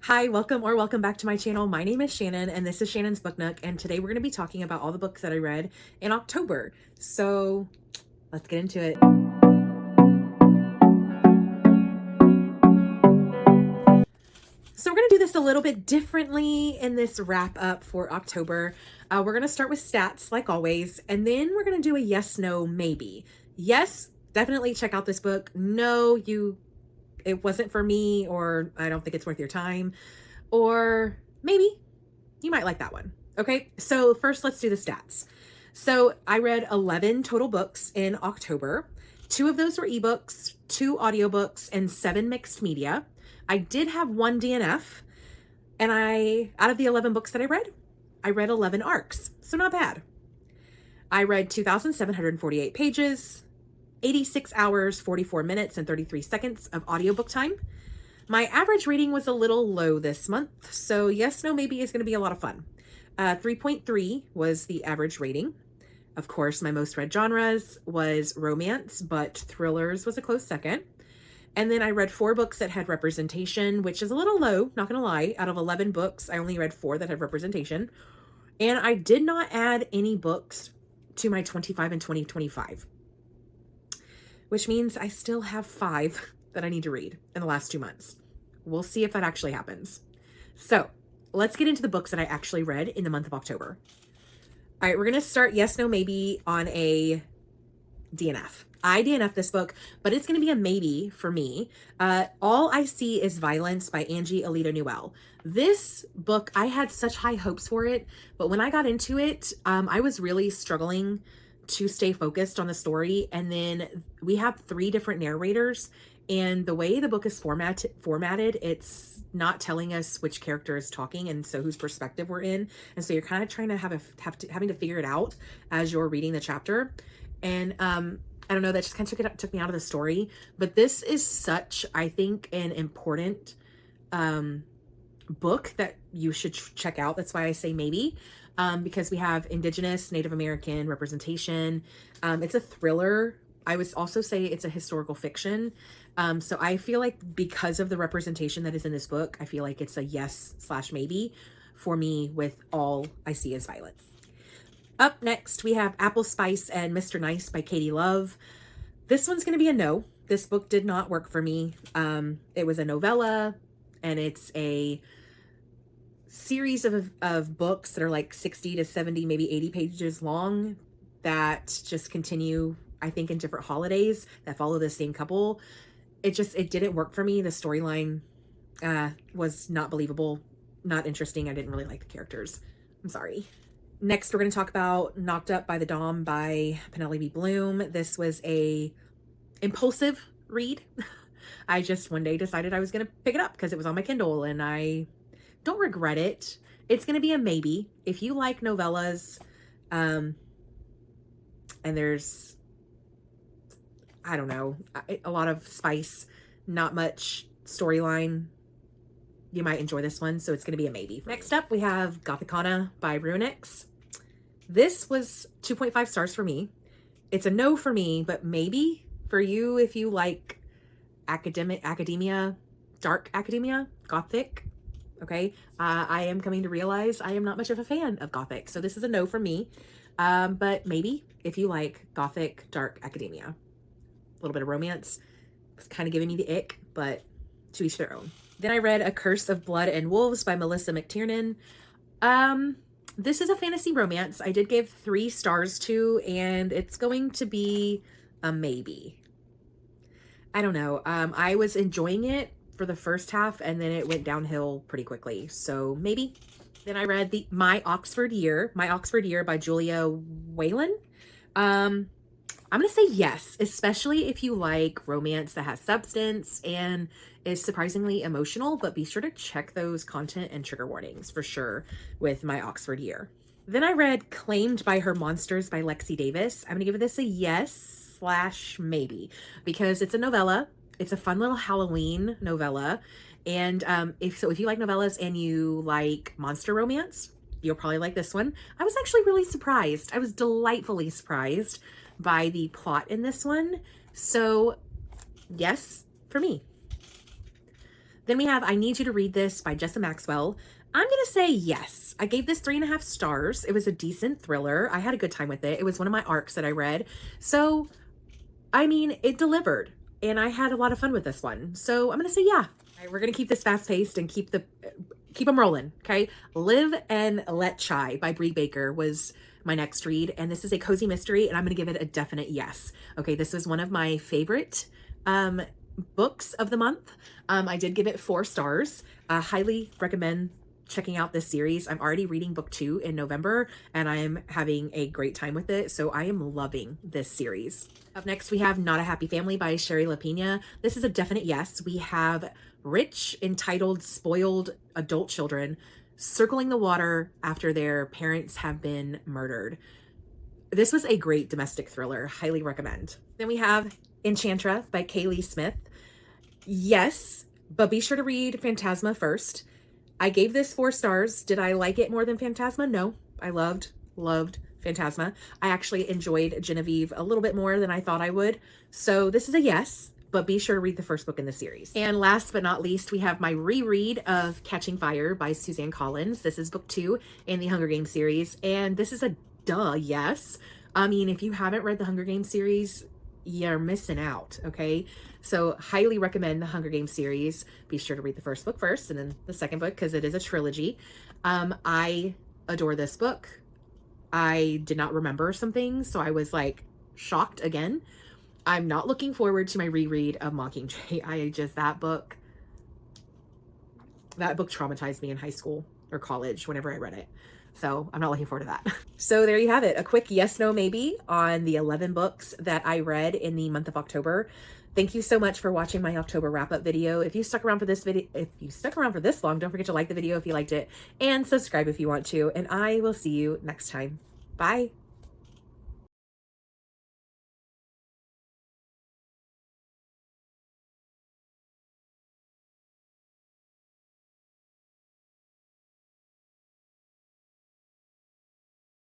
Hi, welcome back to my channel. My name is Shannon and this is Shannon's Book Nook, and today we're going to be talking about all the books that I read in October. So let's get into it. So we're going to do this a little bit differently in this wrap up for October. We're going to start with stats like always, and then we're going to do a yes, no, maybe. Yes, definitely check out this book. No, it wasn't for me, or I don't think it's worth your time, or maybe you might like that one. Okay, so first let's do the stats. So I read 11 total books in October. 2 of those were ebooks, 2 audiobooks, and 7 mixed media. I did have 1 DNF, and out of the 11 books that I read 11 arcs, so not bad. I read 2,748 pages, 86 hours, 44 minutes, and 33 seconds of audiobook time. My average rating was a little low this month, so yes, no, maybe is going to be a lot of fun. 3.3 was the average rating. Of course, my most read genres was romance, but thrillers was a close second. And then I read 4 books that had representation, which is a little low, not going to lie. Out of 11 books, I only read 4 that had representation. And I did not add any books to my 25 and 2025, which means I still have 5 that I need to read in the last 2 months. We'll see if that actually happens. So let's get into the books that I actually read in the month of October. All right, we're going to start yes, no, maybe on a DNF. I DNF this book, but it's going to be a maybe for me. All I See is Violence by Angie Alita Newell. This book, I had such high hopes for it, but when I got into it, I was really struggling to stay focused on the story. And then we have 3 different narrators, and the way the book is formatted, it's not telling us which character is talking and so whose perspective we're in. And so you're kind of trying to having to figure it out as you're reading the chapter. And I don't know, that just kind of took me out of the story. But this is such, I think, an important book that you should check out. That's why I say maybe, because we have Indigenous, Native American representation. It's a thriller. I would also say it's a historical fiction. So I feel like because of the representation that is in this book, I feel like it's a yes/maybe for me with All I See Is Violence. Up next, we have Apple Spice and Mr. Nice by Katie Love. This one's going to be a no. This book did not work for me. It was a novella, and it's a series of books that are like 60 to 70, maybe 80 pages long that just continue, I think, in different holidays that follow the same couple. It didn't work for me. The storyline was not believable, not interesting. I didn't really like the characters. I'm sorry. Next, we're going to talk about Knocked Up by the Dom by Penelope Bloom. This was a impulsive read. I just one day decided I was going to pick it up because it was on my Kindle, and I don't regret it. It's going to be a maybe. If you like novellas, and there's, I don't know, a lot of spice, not much storyline, you might enjoy this one. So it's going to be a maybe. Next up, we have Gothikana by RuNyx. This was 2.5 stars for me. It's a no for me, but maybe for you if you like academia, dark academia, gothic. Okay. I am coming to realize I am not much of a fan of gothic. So this is a no for me. But maybe if you like gothic, dark academia, a little bit of romance. It's kind of giving me the ick, but to each their own. Then I read A Curse of Blood and Wolves by Melissa McTerrnan. This is a fantasy romance. I did give 3 stars to, and it's going to be a maybe. I don't know. I was enjoying it for the first half, and then it went downhill pretty quickly. So maybe. Then I read My Oxford Year by Julia Whelan. I'm going to say yes, especially if you like romance that has substance and is surprisingly emotional, but be sure to check those content and trigger warnings for sure with My Oxford Year. Then I read Claimed by Her Monsters by Lexi Davis. I'm going to give this a yes/maybe because it's a novella. It's a fun little Halloween novella. And if you like novellas and you like monster romance, you'll probably like this one. I was actually really surprised. I was delightfully surprised by the plot in this one. So yes, for me. Then we have I Need You to Read This by Jessa Maxwell. I'm going to say yes. I gave this 3.5 stars. It was a decent thriller. I had a good time with it. It was one of my arcs that I read. So, I mean, it delivered. And I had a lot of fun with this one. So I'm going to say yeah. All right, we're going to keep this fast paced and keep them rolling. Okay. Live and Let Chai by Bree Baker was my next read. And this is a cozy mystery and I'm going to give it a definite yes. Okay. This was one of my favorite, books of the month. I did give it 4 stars. Highly recommend checking out this series. I'm already reading book 2 in November and I'm having a great time with it. So I am loving this series. Up next, we have Not a Happy Family by Shari Lapena. This is a definite yes. We have rich, entitled, spoiled adult children circling the water after their parents have been murdered. This was a great domestic thriller. Highly recommend. Then we have Enchantra by Kaylie Smith. Yes, but be sure to read Phantasma first. I gave this 4 stars. Did I like it more than Phantasma? No. I loved Phantasma. I actually enjoyed Genevieve a little bit more than I thought I would. So this is a yes, but be sure to read the first book in the series. And last but not least, we have my reread of Catching Fire by Suzanne Collins. This is book 2 in the Hunger Games series. And this is a yes. I mean, if you haven't read the Hunger Games series, you're missing out, okay? So highly recommend the Hunger Games series. Be sure to read the first book first and then the second book because it is a trilogy. I adore this book. I did not remember some things, so I was like shocked again. I'm not looking forward to my reread of Mockingjay. That book traumatized me in high school or college whenever I read it. So I'm not looking forward to that. So there you have it. A quick yes, no, maybe on the 11 books that I read in the month of October. Thank you so much for watching my October wrap-up video. If you stuck around for this long, don't forget to like the video if you liked it and subscribe if you want to. And I will see you next time. Bye.